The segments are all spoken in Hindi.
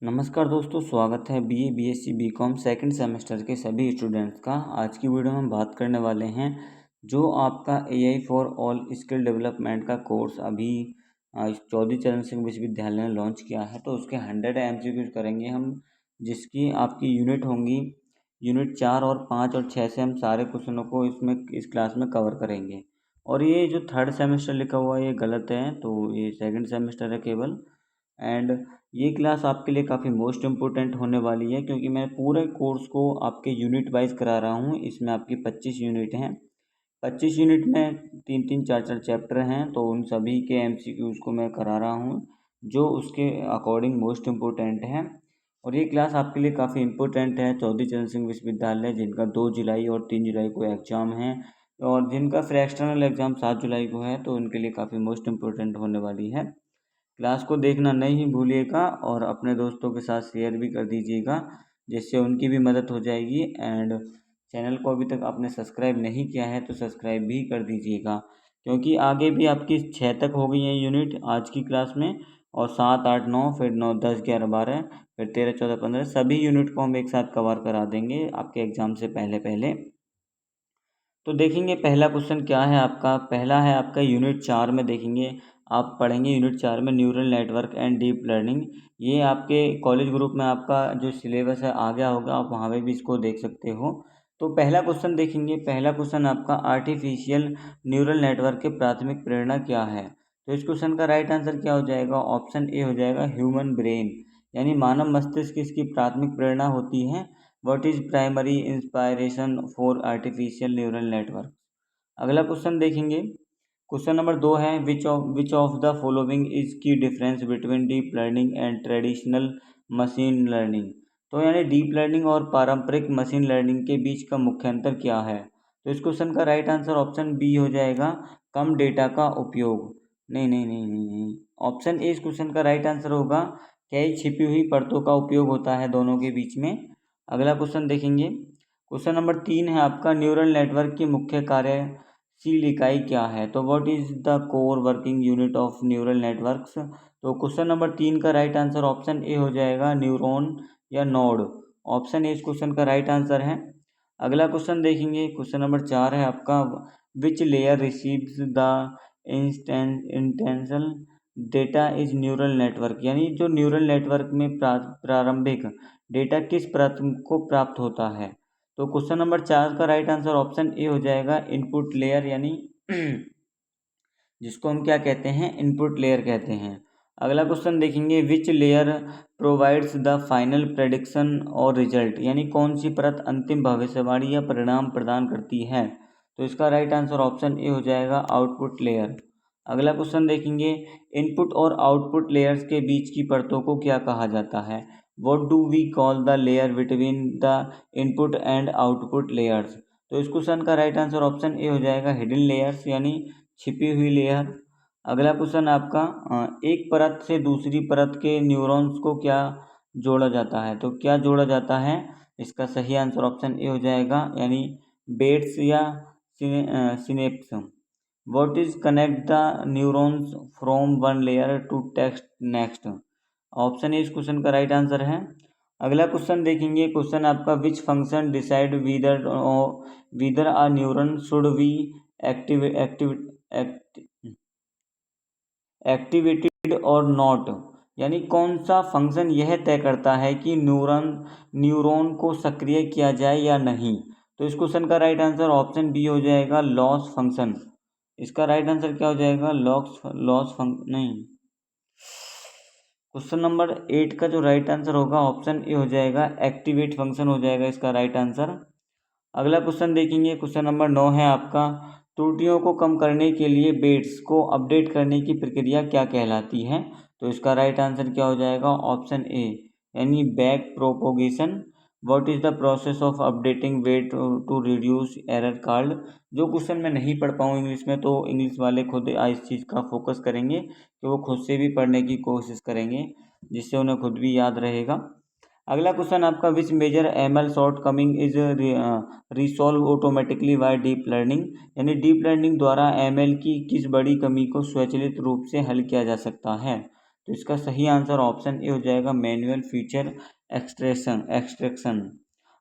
नमस्कार दोस्तों, स्वागत है BA, BSc, BCom second semester के सभी स्टूडेंट्स का। आज की वीडियो में हम बात करने वाले हैं जो आपका AI for all skill development का कोर्स अभी चौधरी चरण सिंह विश्वविद्यालय ने लॉन्च किया है। तो उसके 100 एमसीक्यूज करेंगे हम, जिसकी आपकी यूनिट होंगी यूनिट 4 और 5 और 6 से हम सारे क्वेश्चनों को इस क्लास में कवर करेंगे। और ये जो थर्ड सेमेस्टर लिखा हुआ है ये गलत है, तो ये सेकंड सेमेस्टर है केवल। एंड ये क्लास आपके लिए काफ़ी मोस्ट इम्पोर्टेंट होने वाली है, क्योंकि मैं पूरे कोर्स को आपके यूनिट वाइज करा रहा हूँ। इसमें आपकी 25 यूनिट हैं। 25 यूनिट में 3-3, 4-4 चैप्टर हैं, तो उन सभी के एमसीक्यूज को मैं करा रहा हूँ जो उसके अकॉर्डिंग मोस्ट इम्पोर्टेंट है। और ये क्लास आपके लिए काफ़ी इम्पोर्टेंट है। चौधरी चरण सिंह विश्वविद्यालय, जिनका 2 जुलाई और 3 जुलाई को एग्ज़ाम है, और जिनका फिर एक्सटर्नल एग्ज़ाम 7 जुलाई को है, तो उनके लिए काफ़ी मोस्ट इम्पोर्टेंट होने वाली है। क्लास को देखना नहीं भूलिएगा और अपने दोस्तों के साथ शेयर भी कर दीजिएगा, जिससे उनकी भी मदद हो जाएगी। एंड चैनल को अभी तक आपने सब्सक्राइब नहीं किया है तो सब्सक्राइब भी कर दीजिएगा, क्योंकि आगे भी आपकी 6 तक हो गई हैं यूनिट आज की क्लास में, और 7, 8, 9, फिर 9, 10, 11, 12, फिर 13, 14, 15 सभी यूनिट को हम एक साथ कवर करा देंगे आपके एग्ज़ाम से पहले पहले। तो देखेंगे पहला क्वेश्चन क्या है आपका। पहला है आपका यूनिट 4 में देखेंगे, आप पढ़ेंगे यूनिट 4 में neural network and deep learning. ये आपके कॉलेज ग्रुप में आपका जो सिलेबस है आ गया होगा, आप वहाँ पे भी इसको देख सकते हो। तो पहला क्वेश्चन देखेंगे। पहला क्वेश्चन आपका आर्टिफिशियल न्यूरल नेटवर्क के प्राथमिक प्रेरणा क्या है। तो इस क्वेश्चन का राइट आंसर क्या हो जाएगा। ऑप्शन ए हो जाएगा ह्यूमन ब्रेन, यानी मानव मस्तिष्क इसकी प्राथमिक प्रेरणा होती है। What is primary inspiration for artificial neural network. अगला क्वेश्चन देखेंगे। क्वेश्चन नंबर 2 है, which of the following is key difference between deep learning and traditional machine learning. तो यानी डीप लर्निंग और पारंपरिक मशीन लर्निंग के बीच का मुख्य अंतर क्या है। तो इस क्वेश्चन का राइट आंसर ऑप्शन बी हो जाएगा, कम डेटा का उपयोग। नहीं नहीं नहीं नहीं नहीं, ऑप्शन ए इस क्वेश्चन का राइट आंसर होगा, कई छिपी हुई परतों का उपयोग होता है दोनों के बीच में। अगला क्वेश्चन देखेंगे। क्वेश्चन नंबर 3 है आपका, न्यूरल नेटवर्क की मुख्य कार्यशील इकाई क्या है। तो what is the core working unit of neural networks. तो क्वेश्चन नंबर 3 का राइट आंसर ऑप्शन ए हो जाएगा, न्यूरॉन या नोड। ऑप्शन ए इस क्वेश्चन का राइट आंसर है। अगला क्वेश्चन देखेंगे। क्वेश्चन नंबर 4 है आपका, which layer receives the intentional data is neural network, यानी जो न्यूरल नेटवर्क में प्रारंभिक डेटा किस परत को प्राप्त होता है। तो क्वेश्चन नंबर 4 का राइट आंसर ऑप्शन ए हो जाएगा, इनपुट लेयर, यानी जिसको हम क्या कहते हैं, इनपुट लेयर कहते हैं। अगला क्वेश्चन देखेंगे, which layer provides the final prediction और रिजल्ट, यानी कौन सी परत अंतिम भविष्यवाणी या परिणाम प्रदान करती है। तो इसका राइट आंसर ऑप्शन ए हो जाएगा, आउटपुट लेयर। अगला क्वेश्चन देखेंगे, इनपुट और आउटपुट लेयर्स के बीच की परतों को क्या कहा जाता है। What do we call the layer between the input and output layers. तो इस क्वेश्चन का राइट आंसर ऑप्शन ए हो जाएगा, हिडन लेयर्स, यानी छिपी हुई लेयर। अगला क्वेश्चन आपका, एक परत से दूसरी परत के न्यूरॉन्स को क्या जोड़ा जाता है। तो क्या जोड़ा जाता है, इसका सही आंसर ऑप्शन ए हो जाएगा, यानी बेट्स या synapse. What is connect the neurons from one layer to text next. Option A इस क्वेश्चन का राइट आंसर है। अगला क्वेश्चन देखेंगे। क्वेश्चन आपका, which function decide whether a neuron should be activated और नॉट, यानी कौन सा फंक्शन यह तय करता है कि न्यूरॉन को सक्रिय किया जाए या नहीं। तो इस क्वेश्चन का राइट आंसर ऑप्शन बी हो जाएगा, लॉस फंक्शन। इसका राइट आंसर क्या हो जाएगा, लॉस फंक्शन नहीं, क्वेश्चन नंबर 8 का जो राइट आंसर होगा ऑप्शन ए हो जाएगा, एक्टिवेट फंक्शन हो जाएगा इसका राइट आंसर। अगला क्वेश्चन देखेंगे। क्वेश्चन नंबर 9 है आपका, त्रुटियों को कम करने के लिए बेट्स को अपडेट करने की प्रक्रिया क्या कहलाती है। तो इसका राइट आंसर क्या हो जाएगा, ऑप्शन ए, यानी back propagation. What is the process of updating weight to reduce error called. जो क्वेश्चन मैं नहीं पढ़ पाऊँ इंग्लिश में, तो इंग्लिश वाले खुद इस चीज़ का फोकस करेंगे कि वो खुद से भी पढ़ने की कोशिश करेंगे, जिससे उन्हें खुद भी याद रहेगा। अगला क्वेश्चन आपका, which major ML shortcoming is resolve automatically by deep learning, यानी डीप लर्निंग द्वारा एमएल की किस बड़ी कमी को स्वचालित रूप से हल किया जा सकता है। तो इसका सही आंसर ऑप्शन ए हो जाएगा मैनुअल फीचर एक्सट्रैक्शन।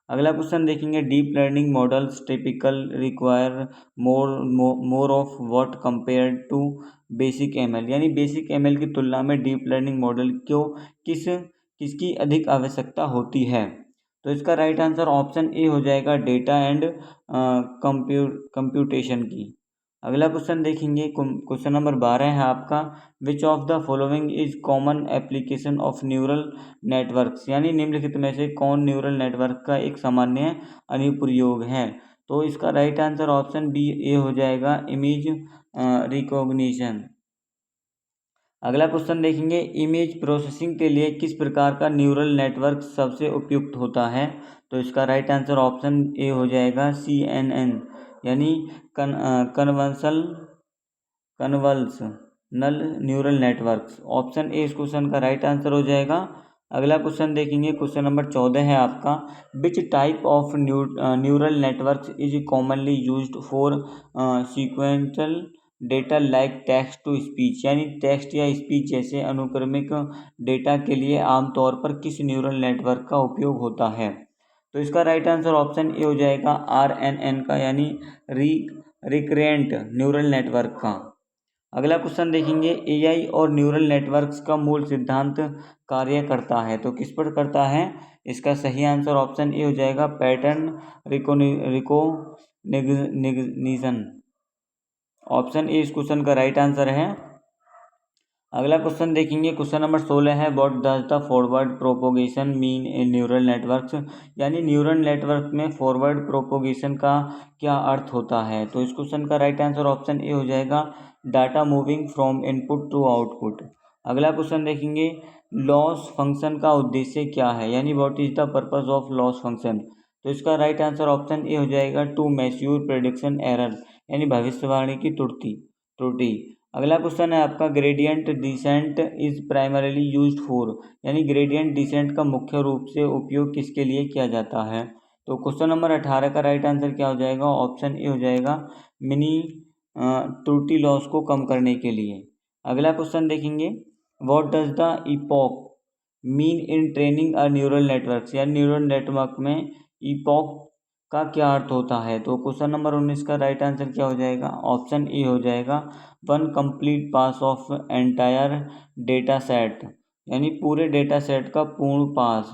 अगला क्वेश्चन देखेंगे, deep learning models typical require more of what compare to basic ML, यानी बेसिक एमएल की तुलना में डीप लर्निंग मॉडल किसकी अधिक आवश्यकता होती है। तो इसका राइट आंसर ऑप्शन ए हो जाएगा डेटा एंड कंप्यूटेशन की। अगला क्वेश्चन देखेंगे, क्वेश्चन नंबर 12 है आपका, विच of the following is common application of neural networks, यानी निम्नलिखित में से कौन न्यूरल नेटवर्क का एक सामान्य अनुप्रयोग है। तो इसका राइट आंसर ऑप्शन बी ए हो जाएगा, इमेज रिकॉग्निशन। अगला क्वेश्चन देखेंगे, इमेज प्रोसेसिंग के लिए किस प्रकार का न्यूरल नेटवर्क सबसे उपयुक्त होता है। तो इसका राइट आंसर ऑप्शन ए हो जाएगा CNN, यानी कन्वल्शनल न्यूरल नेटवर्क्स। ऑप्शन ए इस क्वेश्चन का राइट आंसर हो जाएगा। अगला क्वेश्चन देखेंगे, क्वेश्चन नंबर 14 है आपका, which type of neural network is commonly used for sequential data like text to speech, यानी टेक्स्ट या स्पीच जैसे अनुक्रमिक डेटा के लिए आमतौर पर किस न्यूरल नेटवर्क का उपयोग होता है। तो इसका राइट आंसर ऑप्शन ए हो जाएगा RNN का, यानी रिकरेंट न्यूरल नेटवर्क का। अगला क्वेश्चन देखेंगे, AI और न्यूरल नेटवर्क्स का मूल सिद्धांत कार्य करता है, तो किस पर करता है। इसका सही आंसर ऑप्शन ए हो जाएगा, पैटर्न रिकॉग्निशन। ऑप्शन ए इस क्वेश्चन का राइट आंसर है। अगला क्वेश्चन देखेंगे, क्वेश्चन नंबर 16 है, what does the forward propagation mean in neural networks, यानी न्यूरल नेटवर्क में फॉरवर्ड प्रोपोगेशन का क्या अर्थ होता है। तो इस क्वेश्चन का राइट आंसर ऑप्शन ए हो जाएगा, data moving from input to output. अगला क्वेश्चन देखेंगे, लॉस फंक्शन का उद्देश्य क्या है, यानी what is the purpose of loss function. तो इसका राइट आंसर ऑप्शन ए हो जाएगा, टू मेश्योर प्रेडिक्शन एरर, यानी भविष्यवाणी की त्रुटि। अगला क्वेश्चन है आपका, gradient descent is primarily used for, यानी ग्रेडियंट डिसेंट का मुख्य रूप से उपयोग किसके लिए किया जाता है। तो क्वेश्चन नंबर 18 का राइट आंसर क्या हो जाएगा, ऑप्शन ए हो जाएगा, मिनी त्रुटि लॉस को कम करने के लिए। अगला क्वेश्चन देखेंगे, what does the epoch mean in training a neural network, यानी न्यूरल नेटवर्क में इपॉक का क्या अर्थ होता है। तो क्वेश्चन नंबर 19 का राइट आंसर क्या हो जाएगा, ऑप्शन ए हो जाएगा, one complete pass of entire data set, यानी पूरे डेटा सेट का पूर्ण पास।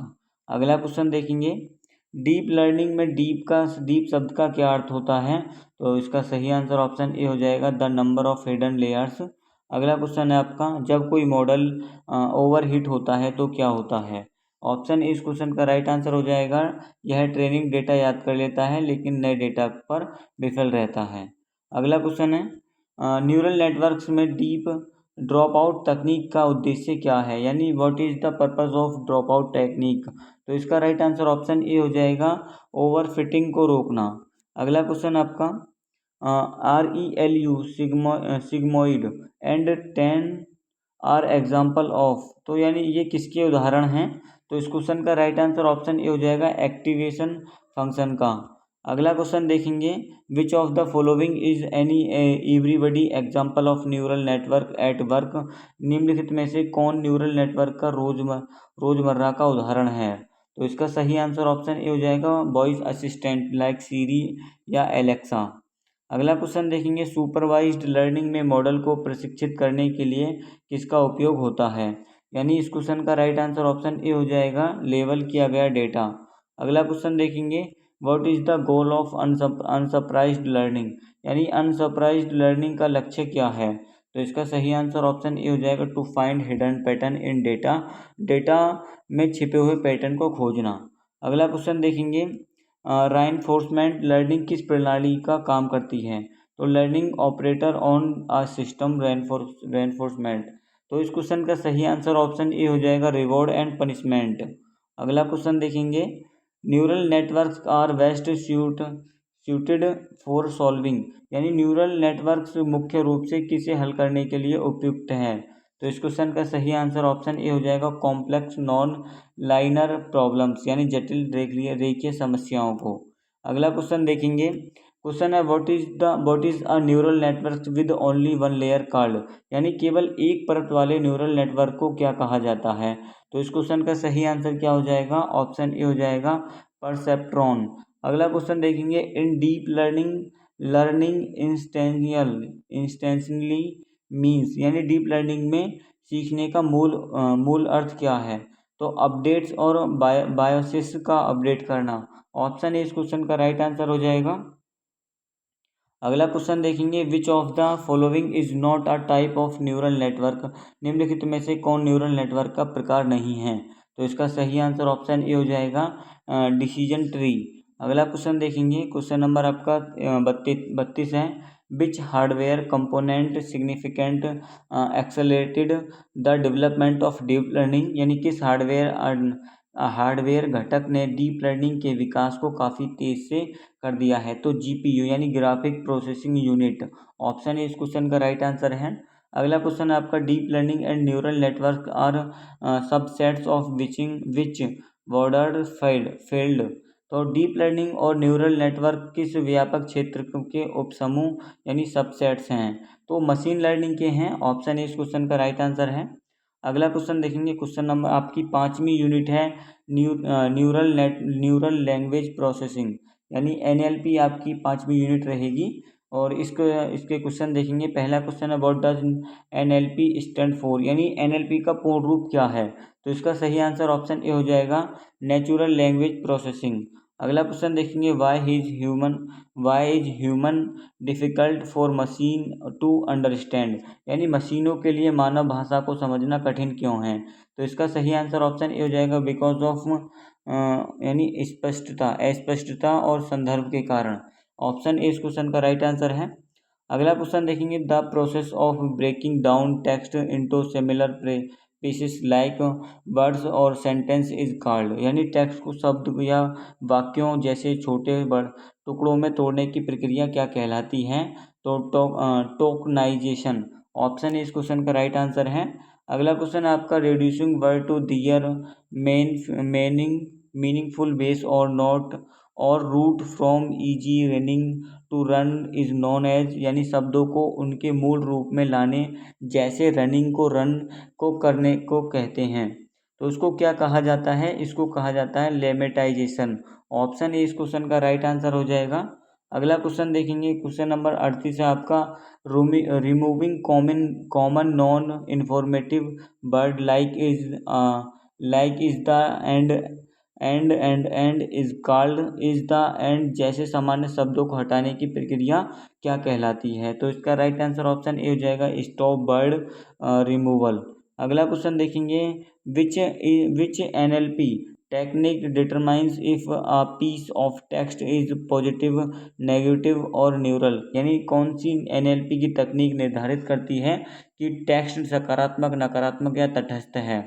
अगला क्वेश्चन देखेंगे, डीप लर्निंग में डीप शब्द का क्या अर्थ होता है। तो इसका सही आंसर ऑप्शन ए हो जाएगा, the number of hidden layers. अगला क्वेश्चन है आपका, जब कोई मॉडल ओवरहिट होता है तो क्या होता है। ऑप्शन ए इस क्वेश्चन का राइट आंसर हो जाएगा, यह ट्रेनिंग डेटा याद कर लेता है लेकिन नए डेटा पर विफल रहता है। अगला क्वेश्चन है, न्यूरल नेटवर्क्स में डीप ड्रॉप आउट तकनीक का उद्देश्य क्या है, यानी what is the purpose of drop out technique. तो इसका राइट आंसर ऑप्शन ए हो जाएगा, ओवरफिटिंग को रोकना। अगला क्वेश्चन आपका, ReLU sigmoid and 10 are example of, तो यानी ये किसके उदाहरण हैं। तो इस क्वेश्चन का राइट आंसर ऑप्शन ए हो जाएगा, एक्टिवेशन फंक्शन का। अगला क्वेश्चन देखेंगे, विच of the following is any everybody example of neural network at work, निम्नलिखित में से कौन न्यूरल नेटवर्क का रोजमर्रा का उदाहरण है। तो इसका सही आंसर ऑप्शन ए हो जाएगा, वॉइस असिस्टेंट लाइक सीरी या एलेक्सा। अगला क्वेश्चन देखेंगे, सुपरवाइज्ड लर्निंग में मॉडल को प्रशिक्षित करने के लिए किसका उपयोग होता है, यानी इस क्वेश्चन का राइट आंसर ऑप्शन ए हो जाएगा, लेबल किया गया डेटा। अगला क्वेश्चन देखेंगे, what is the goal of unsupervised learning, यानी अनसरप्राइज्ड लर्निंग का लक्ष्य क्या है। तो इसका सही आंसर ऑप्शन ए हो जाएगा, to find hidden pattern in data में छिपे हुए पैटर्न को खोजना। अगला क्वेश्चन देखेंगे, राइनफोर्समेंट लर्निंग किस प्रणाली का काम करती है। तो learning operator on a system reinforcement. तो इस क्वेश्चन का सही आंसर ऑप्शन ए हो जाएगा, रिवॉर्ड एंड पनिशमेंट। अगला क्वेश्चन देखेंगे, neural networks are best suited for solving, यानी न्यूरल नेटवर्क्स मुख्य रूप से किसे हल करने के लिए उपयुक्त है। तो इस क्वेश्चन का सही आंसर ऑप्शन ए हो जाएगा, कॉम्प्लेक्स नॉन लाइनर प्रॉब्लम्स, यानी जटिल रेखीय समस्याओं को। अगला क्वेश्चन देखेंगे, क्वेश्चन है what is a neural network with only one layer called, यानी केवल एक परत वाले न्यूरल नेटवर्क को क्या कहा जाता है। तो इस क्वेश्चन का सही आंसर क्या हो जाएगा, ऑप्शन ए हो जाएगा परसेप्ट्रॉन। अगला क्वेश्चन देखेंगे, इन डीप लर्निंग इंस्टेंशनली मीन्स, यानी डीप लर्निंग में सीखने का मूल अर्थ क्या है। तो अपडेट्स और बायोसिस का अपडेट करना। ऑप्शन ए इस क्वेश्चन का राइट आंसर हो जाएगा। अगला क्वेश्चन देखेंगे, विच of the following is not a type of neural network, निम्नलिखित में से कौन न्यूरल नेटवर्क का प्रकार नहीं है। तो इसका सही आंसर ऑप्शन ए हो जाएगा डिसीजन ट्री। अगला क्वेश्चन देखेंगे, क्वेश्चन नंबर आपका 32 है, which hardware component significant accelerated the development of deep learning, यानी किस हार्डवेयर घटक ने डीप लर्निंग के विकास को काफ़ी तेज से कर दिया है। तो जीपीयू यानी graphic processing unit. Option A इस क्वेश्चन का राइट आंसर है। अगला क्वेश्चन है आपका, deep learning and neural network are subsets of which broader field. तो डीप लर्निंग और न्यूरल नेटवर्क किस व्यापक क्षेत्र के उपसमूह यानी सबसेट्स हैं। तो मशीन लर्निंग के हैं। ऑप्शन ए इस क्वेश्चन का राइट आंसर है। अगला क्वेश्चन देखेंगे, क्वेश्चन नंबर आपकी 5वीं यूनिट है न्यूरल लैंग्वेज प्रोसेसिंग, यानी एनएलपी आपकी 5वीं यूनिट रहेगी। और इसके क्वेश्चन देखेंगे। पहला क्वेश्चन है, what does NLP stand for, यानी एनएलपी का पूर्ण रूप क्या है। तो इसका सही आंसर ऑप्शन ए हो जाएगा नेचुरल लैंग्वेज प्रोसेसिंग। अगला क्वेश्चन देखेंगे, why is human difficult for machine to understand, यानी मशीनों के लिए मानव भाषा को समझना कठिन क्यों है। तो इसका सही आंसर ऑप्शन ए हो जाएगा बिकॉज ऑफ यानी अस्पष्टता और संदर्भ के कारण। ऑप्शन ए इस क्वेश्चन का राइट आंसर है। अगला क्वेश्चन देखेंगे, the process of breaking down text into similar pieces like words और सेंटेंस इज कॉल्ड, यानी टेक्स्ट को शब्द या वाक्यों जैसे छोटे बड़ टुकड़ों में तोड़ने की प्रक्रिया क्या कहलाती है। तो टोकनाइजेशन। ऑप्शन ए इस क्वेश्चन का राइट आंसर है। अगला क्वेश्चन आपका, reducing word to their meaningful base or not or root from easy running to run is known as, यानी शब्दों को उनके मूल रूप में लाने जैसे रनिंग को रन को करने को कहते हैं। तो उसको क्या कहा जाता है, इसको कहा जाता है लेमेटाइजेशन। ऑप्शन ए इस क्वेश्चन का राइट आंसर हो जाएगा। अगला क्वेश्चन देखेंगे, क्वेश्चन नंबर 38 है आपका, removing common noun informative word like is the end is the end जैसे सामान्य शब्दों को हटाने की प्रक्रिया क्या कहलाती है। तो इसका राइट आंसर ऑप्शन ए हो जाएगा स्टॉप वर्ड रिमूवल। अगला क्वेश्चन देखेंगे, which NLP technique determines if a piece of text is positive negative और न्यूरल, यानी कौन सी एनएलपी की तकनीक निर्धारित करती है कि टेक्स्ट सकारात्मक नकारात्मक या तटस्थ है।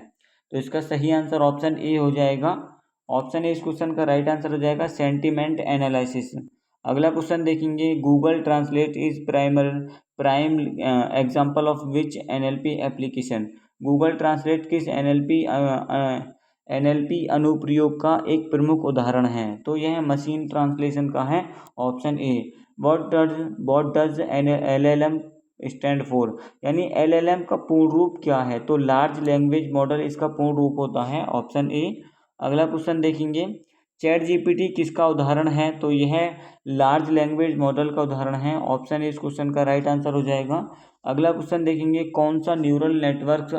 तो इसका सही आंसर ऑप्शन ए हो जाएगा। ऑप्शन ए इस क्वेश्चन का राइट आंसर हो जाएगा सेंटिमेंट एनालिसिस। अगला क्वेश्चन देखेंगे, Google translate is prime example of which NLP application, Google translate किस एनएलपी अनुप्रयोग का एक प्रमुख उदाहरण है। तो यह मशीन ट्रांसलेशन का है। Option A. What does LLM stand for, यानी एलएलएम का पूर्ण रूप क्या है। तो लार्ज लैंग्वेज मॉडल इसका पूर्ण रूप होता है। Option A. अगला क्वेश्चन देखेंगे, चैट जीपीटी किसका उदाहरण है। तो यह लार्ज लैंग्वेज मॉडल का उदाहरण है। ऑप्शन ए इस क्वेश्चन का राइट आंसर हो जाएगा। अगला क्वेश्चन देखेंगे, कौन सा neural network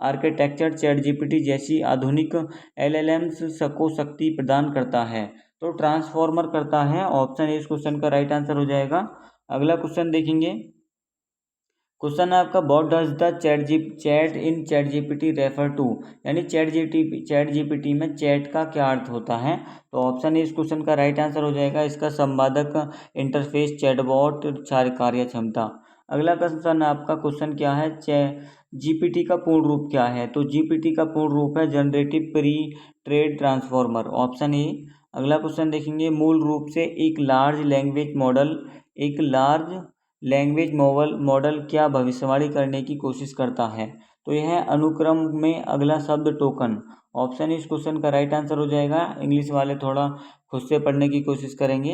architecture chat GPT जैसी आधुनिक एलएलएम्स को शक्ति प्रदान करता है। तो ट्रांसफॉर्मर करता है। ऑप्शन ए इस क्वेश्चन का राइट आंसर हो जाएगा। अगला क्वेश्चन देखेंगे, क्वेश्चन है आपका, what does the chat GPT refer to, यानी चैट जीपीटी में चैट का क्या अर्थ होता है। तो ऑप्शन ए इस क्वेश्चन का राइट आंसर हो जाएगा। इसका संवादक इंटरफेस चैटबॉट कार्य क्षमता। अगला क्वेश्चन आपका क्वेश्चन क्या है, जीपीटी का पूर्ण रूप क्या है। तो जीपीटी का पूर्ण रूप है generative pre trade transformer. Option A. अगला क्वेश्चन देखेंगे, मूल रूप से एक लार्ज लैंग्वेज मॉडल क्या भविष्यवाणी करने की कोशिश करता है। तो यह अनुक्रम में अगला शब्द टोकन। ऑप्शन इस क्वेश्चन का राइट आंसर हो जाएगा। इंग्लिश वाले थोड़ा खुद से पढ़ने की कोशिश करेंगे।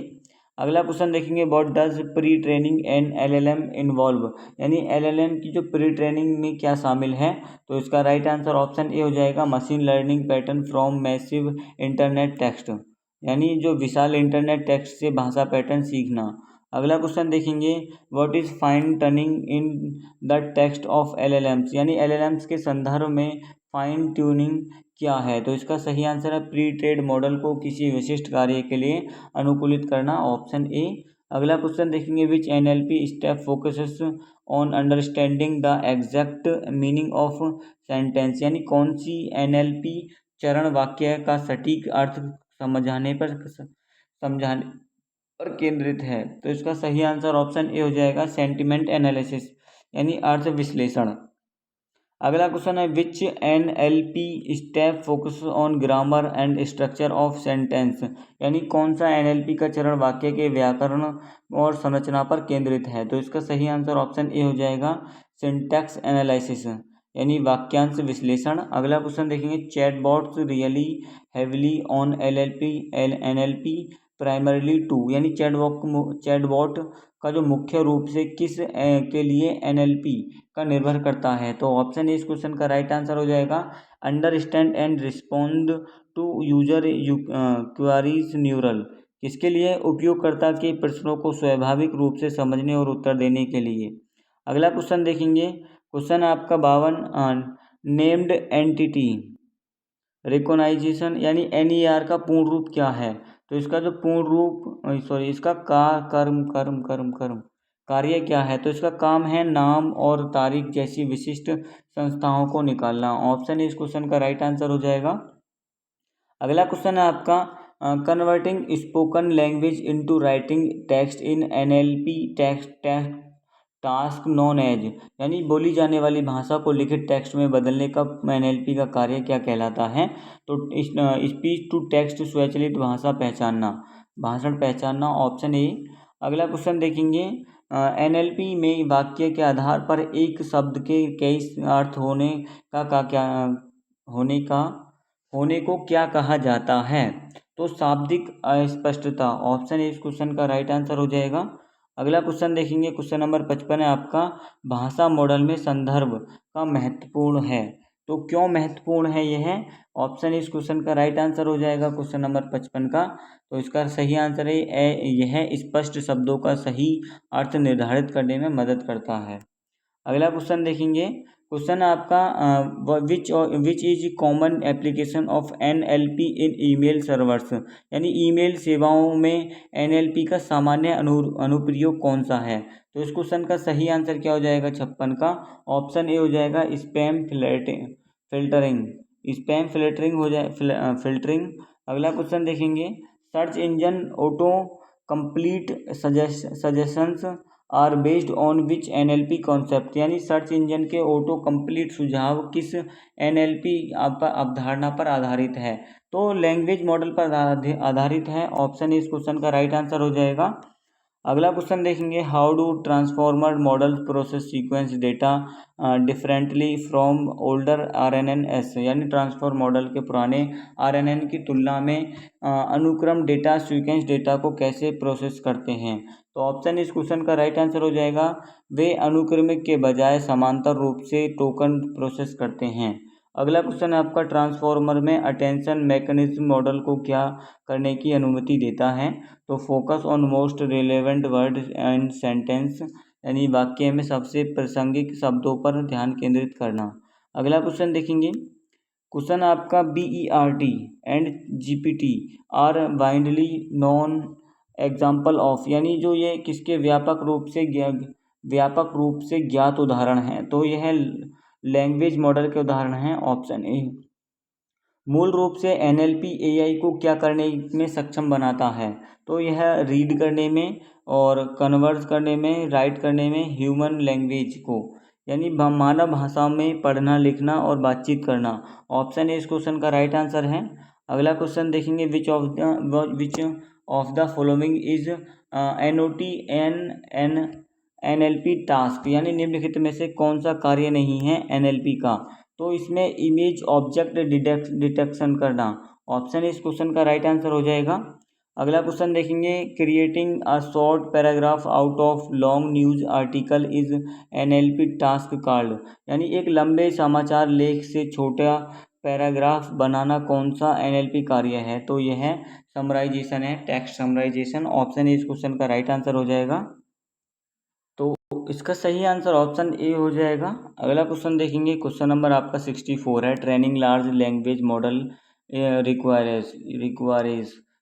अगला क्वेश्चन देखेंगे, what does pre training and LLM involve, यानी एलएलएम की जो प्री ट्रेनिंग में क्या शामिल है। तो इसका राइट आंसर ऑप्शन ए हो जाएगा, machine learning pattern from massive internet text, यानी जो विशाल इंटरनेट टेक्स्ट से भाषा पैटर्न सीखना। अगला क्वेश्चन देखेंगे, what is fine tuning in the text of LLMs, यानी एलएलएम्स के संदर्भ में फाइन ट्यूनिंग क्या है। तो इसका सही आंसर है, प्री ट्रेड मॉडल को किसी विशिष्ट कार्य के लिए अनुकूलित करना, ऑप्शन ए। अगला क्वेश्चन देखेंगे, which NLP step focuses on understanding the exact meaning of sentence, यानी कौन सी एनएलपी चरण वाक्य का सटीक अर्थ समझाने पर केंद्रित है। तो इसका सही आंसर ऑप्शन ए हो जाएगा, सेंटिमेंट एनालिसिस, यानी अर्थ विश्लेषण। अगला क्वेश्चन है, which NLP step focus on grammar and structure of sentence, यानी कौन सा एनएलपी का चरण वाक्य के व्याकरण और संरचना पर केंद्रित है। तो इसका सही आंसर ऑप्शन ए हो जाएगा, सिंटैक्स एनालिसिस, यानी वाक्यांश विश्लेषण। अगला क्वेश्चन देखेंगे, chatbots rely heavily on NLP primarily to, यानी चैटबॉट का जो मुख्य रूप से किस के लिए एनएलपी का निर्भर करता है। तो ऑप्शन ए इस क्वेश्चन का राइट आंसर हो जाएगा, understand and respond to user queries neural, किसके लिए, उपयोगकर्ता के प्रश्नों को स्वाभाविक रूप से समझने और उत्तर देने के लिए। अगला क्वेश्चन देखेंगे, क्वेश्चन आपका 52, नेम्ड एंटिटी रिकॉग्नाइजेशन, यानी एनईआर का पूर्ण रूप क्या है। तो इसका जो पूर्ण रूप इसका कर्म कार्य क्या है। तो इसका काम है नाम और तारीख जैसी विशिष्ट संस्थाओं को निकालना, ऑप्शन इस क्वेश्चन का राइट आंसर हो जाएगा। अगला क्वेश्चन है आपका, converting spoken language into writing text in NLP text task known as, यानी बोली जाने वाली भाषा को लिखित टेक्स्ट में बदलने का एनएलपी का कार्य क्या कहलाता है। तो स्पीच टू टेक्स्ट स्वचालित भाषण पहचानना, ऑप्शन ए। अगला क्वेश्चन देखेंगे, एनएलपी में वाक्य के आधार पर एक शब्द के कई अर्थ होने को क्या कहा जाता है। तो शाब्दिक अस्पष्टता, ऑप्शन ए इस क्वेश्चन का राइट आंसर हो जाएगा। अगला क्वेश्चन देखेंगे, क्वेश्चन नंबर 55 है आपका, भाषा मॉडल में संदर्भ का महत्वपूर्ण है। तो क्यों महत्वपूर्ण है यह, ऑप्शन इस क्वेश्चन का राइट आंसर हो जाएगा क्वेश्चन नंबर 55 का। तो इसका सही आंसर है यह स्पष्ट शब्दों का सही अर्थ निर्धारित करने में मदद करता है। अगला क्वेश्चन देखेंगे, क्वेश्चन आपका, which is common application of NLP in email servers, यानी ईमेल सेवाओं में एनएलपी का सामान्य अनुप्रयोग कौन सा है। तो इस क्वेश्चन का सही आंसर क्या हो जाएगा 56 का, ऑप्शन ए हो जाएगा, स्पैम फिल्टरिंग हो जाए फिल्टरिंग। अगला क्वेश्चन देखेंगे, search engine auto complete suggestions are based on which NLP concept, यानी सर्च इंजन के ऑटो कंप्लीट सुझाव किस एनएलपी अवधारणा पर आधारित है। तो लैंग्वेज मॉडल पर आधारित है, ऑप्शन इस क्वेश्चन का राइट आंसर हो जाएगा। अगला क्वेश्चन देखेंगे, how do transformer model process sequence data differently from older RNNs, यानी ट्रांसफॉर्मर मॉडल के पुराने आरएनएन की तुलना में अनुक्रम डेटा सीक्वेंस डेटा को कैसे प्रोसेस करते हैं। तो ऑप्शन इस क्वेश्चन का राइट आंसर हो जाएगा, वे अनुक्रमिक के बजाय समांतर रूप से टोकन प्रोसेस करते हैं। अगला क्वेश्चन है आपका, ट्रांसफॉर्मर में अटेंशन मैकेनिज्म मॉडल को क्या करने की अनुमति देता है। तो focus on most relevant word and sentence, यानी वाक्य में सबसे प्रासंगिक शब्दों पर ध्यान केंद्रित करना। अगला क्वेश्चन देखेंगे, क्वेश्चन आपका, BERT and GPT are widely known example of, यानी जो ये किसके व्यापक रूप से ज्ञात उदाहरण हैं। तो यह लैंग्वेज मॉडल के उदाहरण हैं, ऑप्शन ए। मूल रूप से एनएलपी एआई को क्या करने में सक्षम बनाता है। तो यह रीड करने में और कन्वर्स करने में, राइट करने में ह्यूमन लैंग्वेज को, यानी मानव भाषा में पढ़ना लिखना और बातचीत करना, ऑप्शन ए इस क्वेश्चन का राइट आंसर है। अगला क्वेश्चन देखेंगे, विच of the following is NOT NLP task, यानी निम्नलिखित में से कौन सा कार्य नहीं है एनएलपी का। तो इसमें इमेज ऑब्जेक्ट डिटेक्शन करना, ऑप्शन इस क्वेश्चन का राइट आंसर हो जाएगा। अगला क्वेश्चन देखेंगे, creating a short paragraph out of long news article is NLP task called. यानी एक लंबे समाचार लेख से छोटा पैराग्राफ बनाना कौन सा एनएलपी कार्य है? तो यह समराइजेशन है, टेक्स्ट समराइजेशन। ऑप्शन ए इस क्वेश्चन का राइट आंसर हो जाएगा। तो इसका सही आंसर ऑप्शन ए हो जाएगा। अगला क्वेश्चन देखेंगे, क्वेश्चन नंबर आपका 64 है, training large language model requires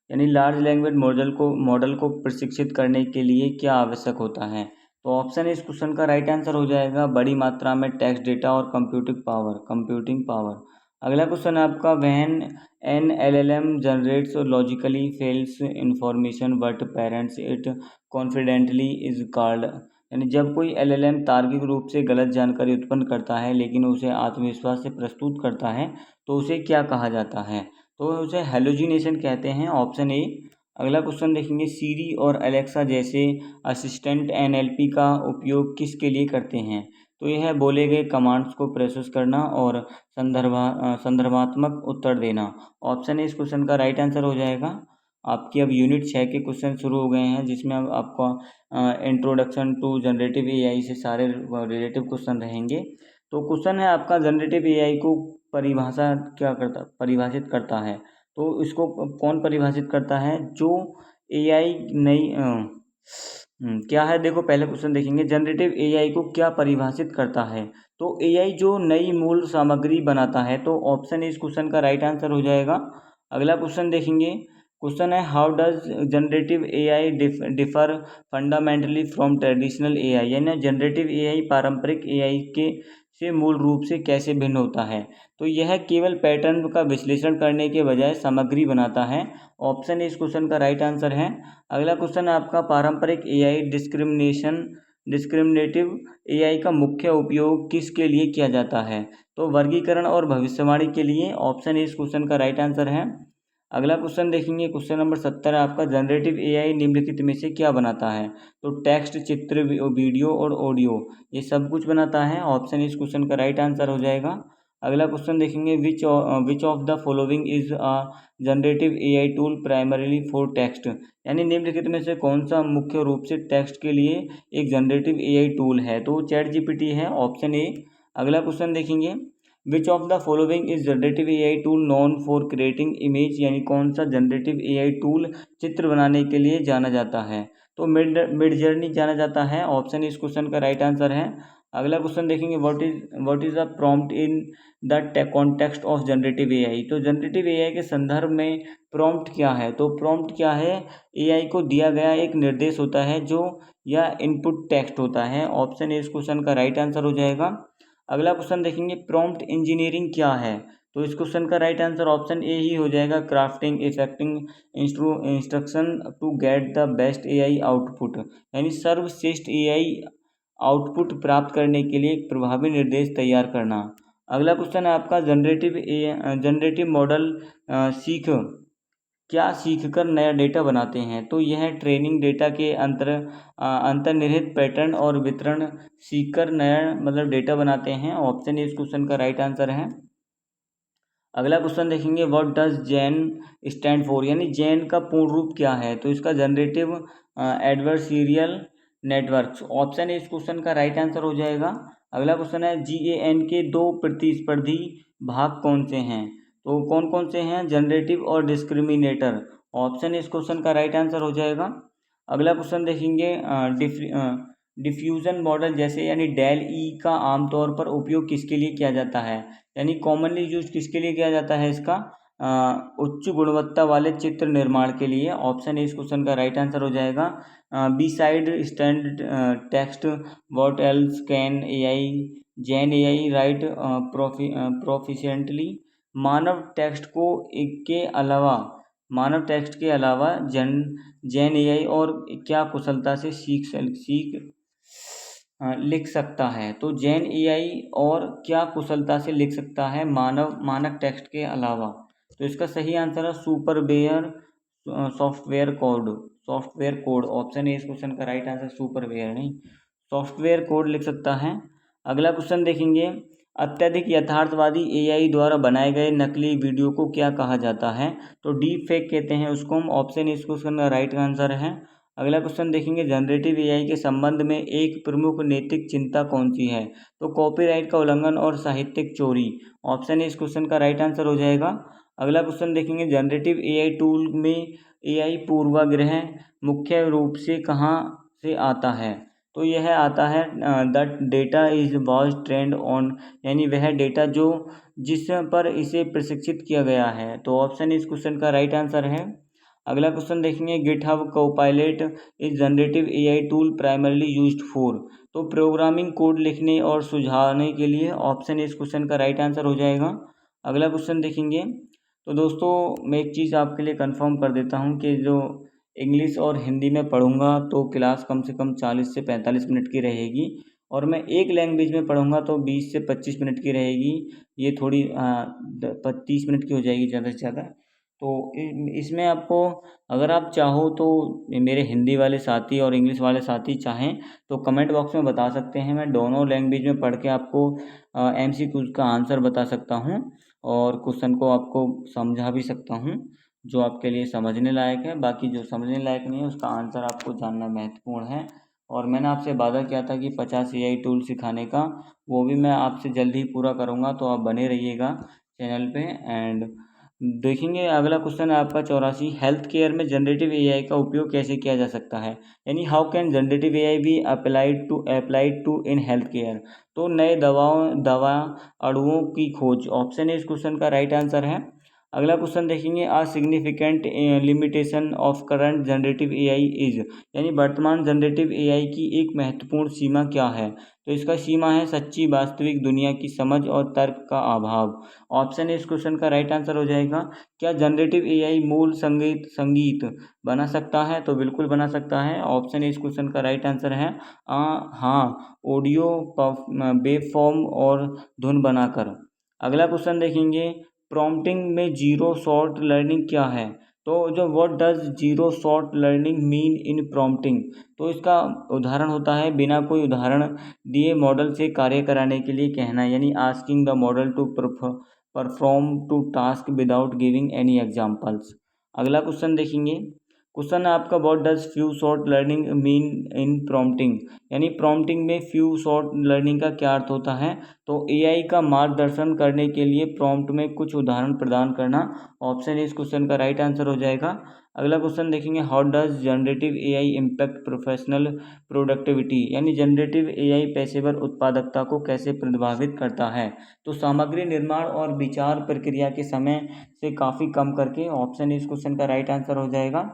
यानी लार्ज लैंग्वेज मॉडल को प्रशिक्षित करने के लिए क्या आवश्यक होता है? तो ऑप्शन इस क्वेश्चन का राइट आंसर हो जाएगा, बड़ी मात्रा में टेक्स्ट डेटा और कंप्यूटिंग पावर। अगला क्वेश्चन आपका, when an LLM generates logically fails information but parents it confidently is called. यानी जब कोई एलएलएम तार्किक रूप से गलत जानकारी उत्पन्न करता है लेकिन उसे आत्मविश्वास से प्रस्तुत करता है तो उसे क्या कहा जाता है? तो उसे हेलोजिनेशन कहते हैं, ऑप्शन ए। अगला क्वेश्चन देखेंगे, सीरी और अलेक्सा जैसे असिस्टेंट एनएलपी का उपयोग किसके लिए करते हैं? तो यह बोले गए कमांड्स को प्रोसेस करना और संदर्भात्मक उत्तर देना। ऑप्शन ए इस क्वेश्चन का राइट आंसर हो जाएगा। आपकी अब यूनिट 6 के क्वेश्चन शुरू हो गए हैं, जिसमें अब आपका इंट्रोडक्शन टू जनरेटिव एआई से सारे रिलेटिव क्वेश्चन रहेंगे। तो क्वेश्चन है आपका, जनरेटिव एआई को परिभाषित करता है? तो इसको कौन परिभाषित करता है? जो एआई नई क्या है, देखो पहले क्वेश्चन देखेंगे, जनरेटिव एआई को क्या परिभाषित करता है? तो एआई जो नई मूल सामग्री बनाता है। तो ऑप्शन इस क्वेश्चन का राइट आंसर हो जाएगा। अगला क्वेश्चन देखेंगे, क्वेश्चन है, how does generative AI differ fundamentally from traditional AI? यानी जनरेटिव एआई पारंपरिक एआई के से मूल रूप से कैसे भिन्न होता है? तो यह केवल पैटर्न का विश्लेषण करने के बजाय सामग्री बनाता है। ऑप्शन इस क्वेश्चन का राइट आंसर है। अगला क्वेश्चन है आपका, पारंपरिक एआई डिस्क्रिमिनेटिव एआई का मुख्य उपयोग किसके लिए किया जाता है? तो वर्गीकरण और भविष्यवाणी के लिए। ऑप्शन इस क्वेश्चन का राइट आंसर है। अगला क्वेश्चन देखेंगे, क्वेश्चन नंबर 70 है आपका, जनरेटिव एआई निम्नलिखित में से क्या बनाता है? तो टेक्स्ट, चित्र, वीडियो और ऑडियो, ये सब कुछ बनाता है। ऑप्शन इस क्वेश्चन का राइट आंसर हो जाएगा। अगला क्वेश्चन देखेंगे, विच of the following is a generative AI tool primarily for text? यानी निम्नलिखित में से कौन सा मुख्य रूप से टेक्स्ट के लिए एक जनरेटिव एआई टूल है? तो चैट जीपीटी है, ऑप्शन ए। अगला क्वेश्चन देखेंगे, विच of the following is generative AI tool known for creating image? यानी कौन सा जनरेटिव एआई टूल चित्र बनाने के लिए जाना जाता है? तो मिडजर्नी जाना जाता है। ऑप्शन इस क्वेश्चन का राइट आंसर है। अगला क्वेश्चन देखेंगे, what is the prompt in the context of generative AI? तो जनरेटिव एआई के संदर्भ में प्रॉम्प्ट क्या है? तो प्रॉम्प्ट क्या है? एआई को दिया गया एक निर्देश होता है जो या इनपुट टेक्स्ट होता है। ऑप्शन इस क्वेश्चन का राइट आंसर हो जाएगा। अगला क्वेश्चन देखेंगे, प्रॉम्प्ट इंजीनियरिंग क्या है? तो इस क्वेश्चन का राइट आंसर ऑप्शन ए ही हो जाएगा, crafting effective instruction to get the best AI output. यानी सर्वश्रेष्ठ एआई आउटपुट प्राप्त करने के लिए एक प्रभावी निर्देश तैयार करना। अगला क्वेश्चन है आपका, जनरेटिव मॉडल सीख सीखकर नया डेटा बनाते हैं? तो यह ट्रेनिंग डेटा के अंतर्निहित पैटर्न और वितरण सीखकर नया डेटा बनाते हैं। ऑप्शन इस क्वेश्चन का राइट आंसर है। अगला क्वेश्चन देखेंगे, what does Jain stand for? यानी जैन का पूर्ण रूप क्या है? तो इसका जनरेटिव एडवर्सरियल नेटवर्क्स। ऑप्शन इस क्वेश्चन का राइट आंसर हो जाएगा। अगला क्वेश्चन है, जीएएन के दो प्रतिस्पर्धी भाग कौन से हैं? तो कौन कौन से हैं? जनरेटिव और डिस्क्रिमिनेटर। ऑप्शन इस क्वेश्चन का राइट आंसर हो जाएगा। अगला क्वेश्चन देखेंगे, डिफ्यूजन मॉडल जैसे यानी डेल ई का आमतौर पर उपयोग किसके लिए किया जाता है? यानी कॉमनली यूज किसके लिए किया जाता है इसका? उच्च गुणवत्ता वाले चित्र निर्माण के लिए। ऑप्शन इस क्वेश्चन का राइट आंसर हो जाएगा। Besides standard text what else can AI gen AI write proficiently? मानव टेक्स्ट के अलावा जैन एआई और क्या कुशलता से लिख सकता है? तो जैन एआई और क्या कुशलता से लिख सकता है मानक टेक्स्ट के अलावा? तो इसका सही आंसर है सुपरवेयर सॉफ्टवेयर कोड। ऑप्शन ए इस क्वेश्चन का राइट आंसर, सुपरवेयर नहीं सॉफ्टवेयर कोड लिख सकता है। अगला क्वेश्चन देखेंगे, अत्यधिक यथार्थवादी एआई द्वारा बनाए गए नकली वीडियो को क्या कहा जाता है? तो डीप फेक कहते हैं उसको हम। ऑप्शन इस क्वेश्चन का राइट आंसर है। अगला क्वेश्चन देखेंगे, जनरेटिव एआई के संबंध में एक प्रमुख नैतिक चिंता कौन सी है? तो कॉपीराइट का उल्लंघन और साहित्यिक चोरी। ऑप्शन इस क्वेश्चन का राइट आंसर हो जाएगा। अगला क्वेश्चन देखेंगे, जनरेटिव एआई टूल में एआई पूर्वाग्रह मुख्य रूप से कहाँ से आता है? तो यह आता है the data is was trend on, यानी वह डेटा जो जिस पर इसे प्रशिक्षित किया गया है। तो ऑप्शन इस क्वेश्चन का राइट आंसर है। अगला क्वेश्चन देखेंगे, GitHub Copilot is generative AI tool primarily used for. तो प्रोग्रामिंग कोड लिखने और सुझाने के लिए। ऑप्शन इस क्वेश्चन का राइट आंसर हो जाएगा। अगला क्वेश्चन देखेंगे, तो दोस्तों मैं एक चीज़ आपके लिए कंफर्म कर देता हूँ कि जो इंग्लिश और हिंदी में पढ़ूंगा तो क्लास कम से कम 40 से 45 मिनट की रहेगी, और मैं एक लैंग्वेज में पढ़ूंगा तो 20 से 25 मिनट की रहेगी। ये थोड़ी 30 मिनट की हो जाएगी ज़्यादा से ज़्यादा। तो इसमें आपको, अगर आप चाहो तो मेरे हिंदी वाले साथी और इंग्लिश वाले साथी चाहें तो कमेंट बॉक्स में बता सकते हैं। मैं दोनों लैंग्वेज में पढ़ के आपको एमसीक्यूज का आंसर बता सकता हूँ और क्वेश्चन को आपको समझा भी सकता हूँ, जो आपके लिए समझने लायक है। बाकी जो समझने लायक नहीं है उसका आंसर आपको जानना महत्वपूर्ण है। और मैंने आपसे वादा किया था कि 50 एआई टूल सिखाने का, वो भी मैं आपसे जल्द ही पूरा करूँगा। तो आप बने रहिएगा चैनल पे। एंड देखेंगे अगला क्वेश्चन है आपका 84, हेल्थ केयर में जनरेटिव एआई का उपयोग कैसे किया जा सकता है? यानी how can generative AI be applied to in health care. तो नए दवा अणुओं की खोज। ऑप्शन है इस क्वेश्चन का राइट आंसर है। अगला क्वेश्चन देखेंगे, a significant limitation of current generative AI is. यानी वर्तमान जनरेटिव एआई की एक महत्वपूर्ण सीमा क्या है? तो इसका सीमा है सच्ची वास्तविक दुनिया की समझ और तर्क का अभाव। ऑप्शन इस क्वेश्चन का राइट आंसर हो जाएगा। क्या जनरेटिव एआई मूल संगीत बना सकता है? तो बिल्कुल बना सकता है। ऑप्शन इस क्वेश्चन का राइट आंसर है हाँ, ऑडियो वेव फॉर्म और धुन बनाकर। अगला क्वेश्चन देखेंगे, प्रॉम्प्टिंग में जीरो शॉर्ट लर्निंग क्या है? तो जो what does zero short learning mean in prompting. तो इसका उदाहरण होता है बिना कोई उदाहरण दिए मॉडल से कार्य कराने के लिए कहना, यानी asking the model to perform to task without giving any examples. अगला क्वेश्चन देखेंगे, क्वेश्चन है आपका, what does few shot learning mean in prompting. यानी प्रॉम्प्टिंग में फ्यू शॉर्ट लर्निंग का क्या अर्थ होता है? तो एआई का मार्गदर्शन करने के लिए प्रॉम्प्ट में कुछ उदाहरण प्रदान करना। ऑप्शन इस क्वेश्चन का राइट आंसर हो जाएगा। अगला क्वेश्चन देखेंगे, how does generative AI impact professional productivity. यानी जनरेटिव एआई पेशेवर उत्पादकता को कैसे प्रभावित करता है? तो सामग्री निर्माण और विचार प्रक्रिया के समय से काफ़ी कम करके। ऑप्शन इस क्वेश्चन का राइट आंसर हो जाएगा।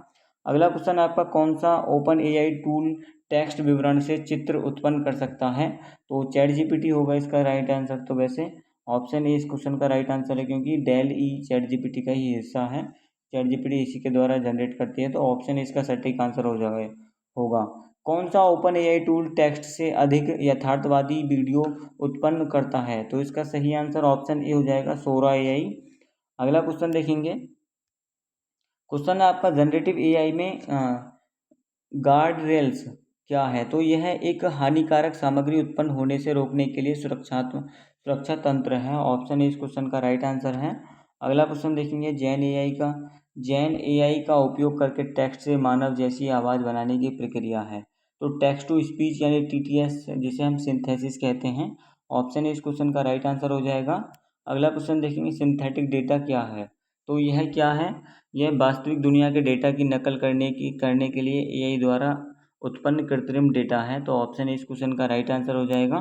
अगला क्वेश्चन आपका, कौन सा ओपन एआई टूल टेक्स्ट विवरण से चित्र उत्पन्न कर सकता है? तो चैट जीपीटी होगा इसका राइट आंसर। तो वैसे ऑप्शन ए इस क्वेश्चन का राइट आंसर है, क्योंकि डेल ई चैट जीपीटी का ही हिस्सा है। चैट जीपीटी इसी के द्वारा जनरेट करती है। तो ऑप्शन इसका सटीक आंसर हो जाए होगा। कौन सा ओपन एआई टूल टेक्स्ट से अधिक यथार्थवादी वीडियो उत्पन्न करता है? तो इसका सही आंसर ऑप्शन ए हो जाएगा, सोरा एआई। अगला क्वेश्चन देखेंगे, क्वेश्चन है आपका, जनरेटिव एआई में गार्ड रेल्स क्या है? तो यह एक हानिकारक सामग्री उत्पन्न होने से रोकने के लिए सुरक्षा तंत्र है। ऑप्शन इस क्वेश्चन का राइट आंसर है। अगला क्वेश्चन देखेंगे, जैन एआई का उपयोग करके टेक्स्ट से मानव जैसी आवाज़ बनाने की प्रक्रिया है। तो टेक्स्ट टू स्पीच यानी टीटीएस, जिसे हम सिंथेसिस कहते हैं। ऑप्शन इस क्वेश्चन का राइट आंसर हो जाएगा। अगला क्वेश्चन देखेंगे, सिंथेटिक डेटा क्या है? तो यह क्या है? यह वास्तविक दुनिया के डेटा की नकल करने के लिए एआई द्वारा उत्पन्न कृत्रिम डेटा है। तो ऑप्शन इस क्वेश्चन का राइट आंसर हो जाएगा।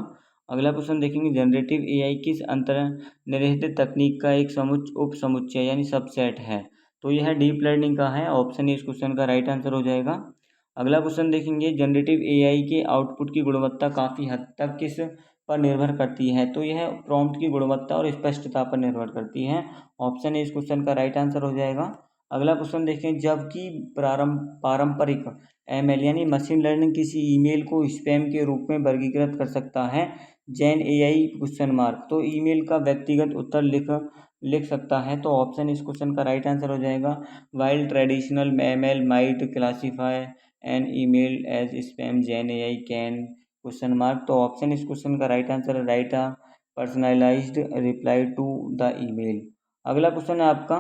अगला क्वेश्चन देखेंगे, जनरेटिव एआई किस अंतर्निहित तकनीक का एक उप समुच्चय यानी सबसेट है? तो यह डीप लर्निंग का है। ऑप्शन इस क्वेश्चन का राइट आंसर हो जाएगा। अगला क्वेश्चन देखेंगे, जनरेटिव एआई के आउटपुट की गुणवत्ता काफ़ी हद तक किस पर निर्भर करती है? तो यह प्रॉम्प्ट की गुणवत्ता और स्पष्टता पर निर्भर करती है। ऑप्शन इस क्वेश्चन का राइट आंसर हो जाएगा। अगला क्वेश्चन देखें, जबकि पारंपरिक एमएल यानी मशीन लर्निंग किसी ईमेल को स्पैम के रूप में वर्गीकृत कर सकता है, जैन एआई क्वेश्चन मार्क तो ईमेल का व्यक्तिगत उत्तर लिख सकता है। तो ऑप्शन इस क्वेश्चन का राइट आंसर हो जाएगा, while traditional ML might classify an email as spam, gen AI can question mark. तो ऑप्शन इस क्वेश्चन का राइट आंसर है, personalised reply to the email. अगला क्वेश्चन है आपका,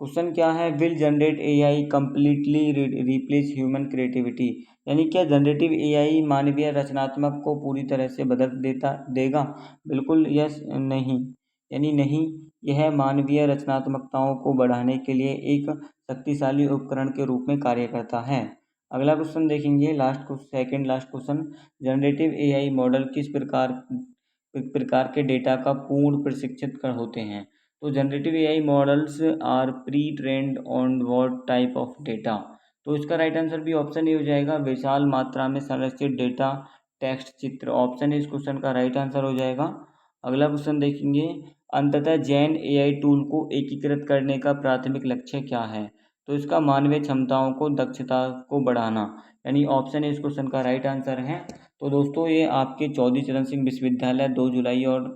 क्वेश्चन क्या है, will generate AI completely replace human creativity, यानी क्या जनरेटिव एआई मानवीय रचनात्मक को पूरी तरह से बदल देगा? बिल्कुल यस नहीं, यानी नहीं, यह मानवीय रचनात्मकताओं को बढ़ाने के लिए एक शक्तिशाली उपकरण के रूप में कार्य करता है। अगला क्वेश्चन देखेंगे, second last question, generative AI model किस प्रकार के डेटा का पूर्ण प्रशिक्षित कर होते हैं? तो generative AI models are pre trained on what type of data? तो इसका राइट आंसर भी ऑप्शन ही हो जाएगा, विशाल मात्रा में संरचित डेटा, टेक्स्ट, चित्र, ऑप्शन इस क्वेश्चन का राइट आंसर हो जाएगा। अगला क्वेश्चन देखेंगे, अंततः जैन एआई टूल को एकीकृत करने का प्राथमिक लक्ष्य क्या है? तो इसका मानवीय क्षमताओं को, दक्षता को बढ़ाना, यानी ऑप्शन इस क्वेश्चन का राइट आंसर है। तो दोस्तों ये आपके चौधरी चरण सिंह विश्वविद्यालय 2 जुलाई और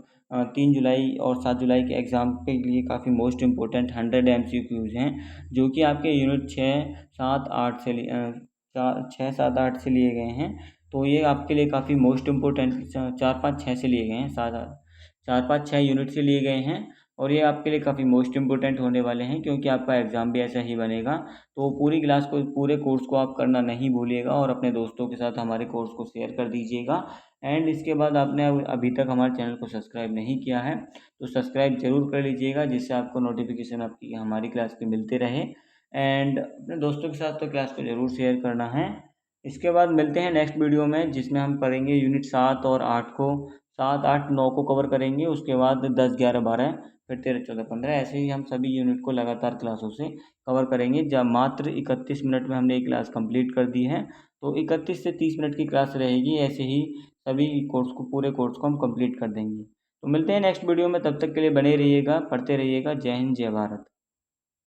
3 जुलाई और 7 जुलाई के एग्ज़ाम के लिए काफ़ी मोस्ट इम्पोर्टेंट 100 MCQs हैं, जो कि आपके यूनिट 6, 7, 8 से 6, 7, 8 से लिए गए हैं। तो ये आपके लिए काफ़ी मोस्ट इम्पोर्टेंट 4, 5, 6 से लिए गए हैं, 4, 5, 6 यूनिट से लिए गए हैं, और ये आपके लिए काफ़ी मोस्ट इम्पोर्टेंट होने वाले हैं, क्योंकि आपका एग्ज़ाम भी ऐसा ही बनेगा। तो पूरी क्लास को, पूरे कोर्स को आप करना नहीं भूलिएगा और अपने दोस्तों के साथ हमारे कोर्स को शेयर कर दीजिएगा। एंड इसके बाद आपने अभी तक हमारे चैनल को सब्सक्राइब नहीं किया है तो सब्सक्राइब ज़रूर कर लीजिएगा, जिससे आपको नोटिफिकेशन आपकी हमारी क्लास के मिलते रहे। एंड अपने दोस्तों के साथ तो क्लास को ज़रूर शेयर करना है। इसके बाद मिलते हैं नेक्स्ट वीडियो में, जिसमें हम करेंगे यूनिट 7 और 8 को, 7, 8, 9 को कवर करेंगे। उसके बाद 10, 11, 12, फिर 13, 14, 15, ऐसे ही हम सभी यूनिट को लगातार क्लासों से कवर करेंगे। जब मात्र 31 मिनट में हमने ये क्लास कंप्लीट कर दी है, तो 31 से 30 मिनट की क्लास रहेगी। ऐसे ही सभी कोर्स को, पूरे कोर्स को हम कंप्लीट कर देंगे। तो मिलते हैं नेक्स्ट वीडियो में, तब तक के लिए बने रहिएगा, पढ़ते रहिएगा। जय हिंद, जय भारत।